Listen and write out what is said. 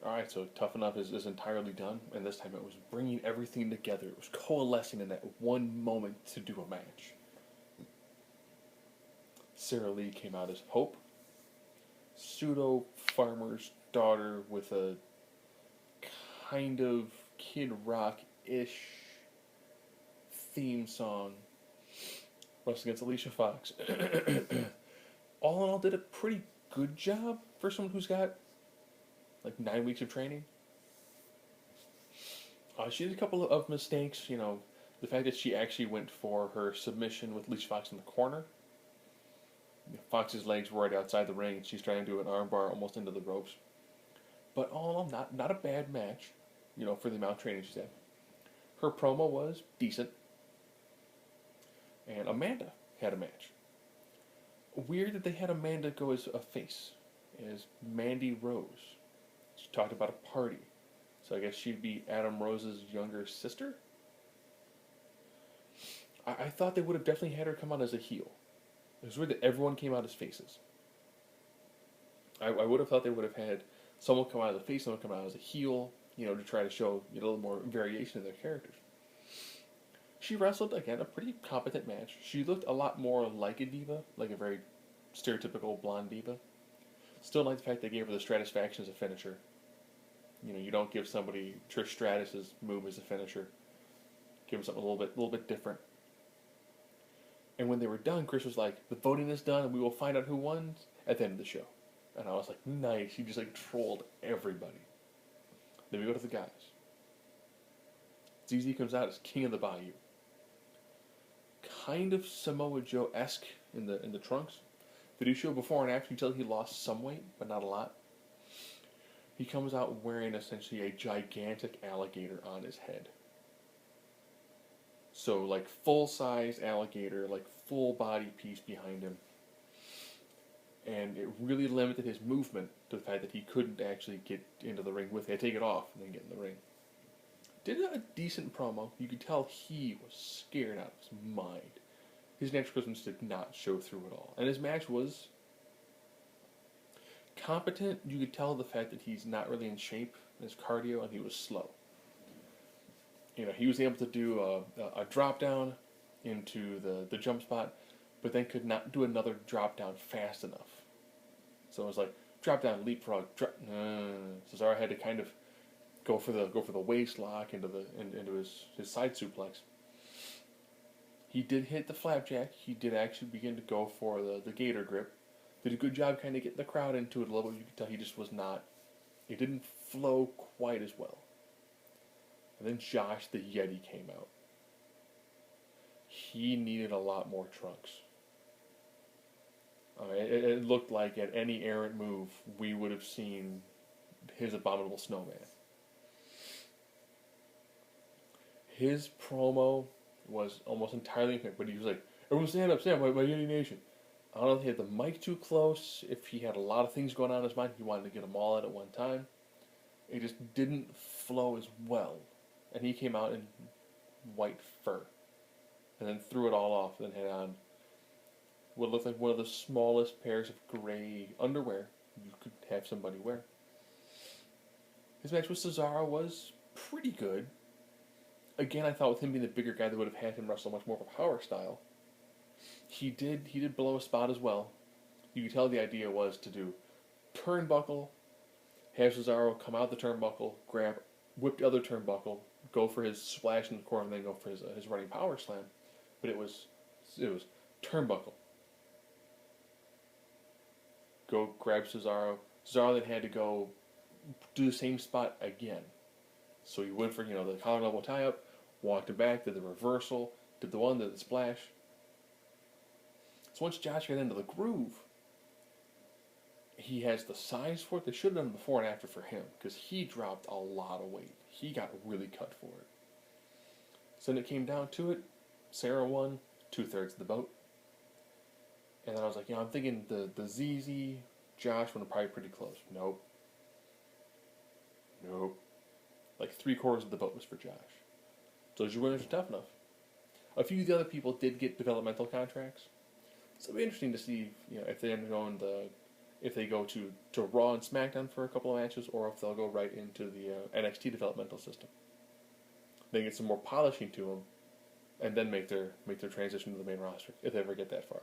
Alright, so Tough Enough is entirely done, and this time it was bringing everything together. It was coalescing in that one moment to do a match. Sarah Lee came out as Hope, pseudo farmer's daughter with a kind of Kid Rock ish theme song, wrestling against Alicia Fox. All in all, did a pretty good job for someone who's got like 9 weeks of training. She did a couple of mistakes, the fact that she actually went for her submission with Alicia Fox in the corner. Fox's legs were right outside the ring, and she's trying to do an armbar almost into the ropes. But all in all, not a bad match, for the amount of training she's had. Her promo was decent. And Amanda had a match. Weird that they had Amanda go as a face, as Mandy Rose. She talked about a party. So I guess she'd be Adam Rose's younger sister? I thought they would have definitely had her come out as a heel. It was weird that everyone came out as faces. I would have thought they would have had someone come out as a face, someone come out as a heel, to try to show a little more variation in their characters. She wrestled, again, a pretty competent match. She looked a lot more like a diva, like a very stereotypical blonde diva. Still like the fact they gave her the Stratisfaction as a finisher. You don't give somebody Trish Stratus's move as a finisher. Give them something a little bit different. And when they were done, Chris was like, "The voting is done, and we will find out who won at the end of the show." And I was like, "Nice." He just trolled everybody. Then we go to the guys. ZZ comes out as King of the Bayou. Kind of Samoa Joe-esque in the trunks. They do show before and after until he lost some weight, but not a lot. He comes out wearing essentially a gigantic alligator on his head. So full-size alligator, full body piece behind him. And it really limited his movement to the fact that he couldn't actually get into the ring with it. He had to take it off and then get in the ring. Did a decent promo. You could tell he was scared out of his mind. His next Christmas did not show through at all. And his match was competent. You could tell the fact that he's not really in shape, his cardio, and he was slow. He was able to do a drop down into the jump spot, but then could not do another drop down fast enough. So it was like drop down, leapfrog, Cesaro had to kind of go for the waist lock into his side suplex. He did hit the flapjack. He did actually begin to go for the gator grip. Did a good job kind of getting the crowd into it a little bit. You could tell he just was not. It didn't flow quite as well. And then Josh the Yeti came out. He needed a lot more trunks. It looked like at any errant move, we would have seen his abominable snowman. His promo was almost entirely incorrect, but he was like, "Everyone stand up, my Yeti Nation." I don't know if he had the mic too close, if he had a lot of things going on in his mind, he wanted to get them all out at one time. It just didn't flow as well. And he came out in white fur. And then threw it all off, and then had on what looked like one of the smallest pairs of gray underwear you could have somebody wear. His match with Cesaro was pretty good. Again, I thought with him being the bigger guy, they would have had him wrestle much more of a power style. He did blow a spot as well. You could tell the idea was to do turnbuckle, have Cesaro come out the turnbuckle, whip the other turnbuckle, go for his splash in the corner, and then go for his running power slam. But it was turnbuckle. Go grab Cesaro. Cesaro then had to go do the same spot again. So he went for the collar elbow tie up, walked it back, did the reversal, did the splash. So once Josh got into the groove, he has the size for it. They should have done before and after for him, because he dropped a lot of weight. He got really cut for it. So then it came down to it. Sarah won 2/3 of the vote. And then I was like, I'm thinking the ZZ, Josh were probably pretty close. Nope. 3/4 of the vote was for Josh. So your winners are Tough Enough. A few of the other people did get developmental contracts. So it'll be interesting to see, if they end up going if they go to Raw and SmackDown for a couple of matches, or if they'll go right into the NXT developmental system. They get some more polishing to them, and then make their transition to the main roster if they ever get that far.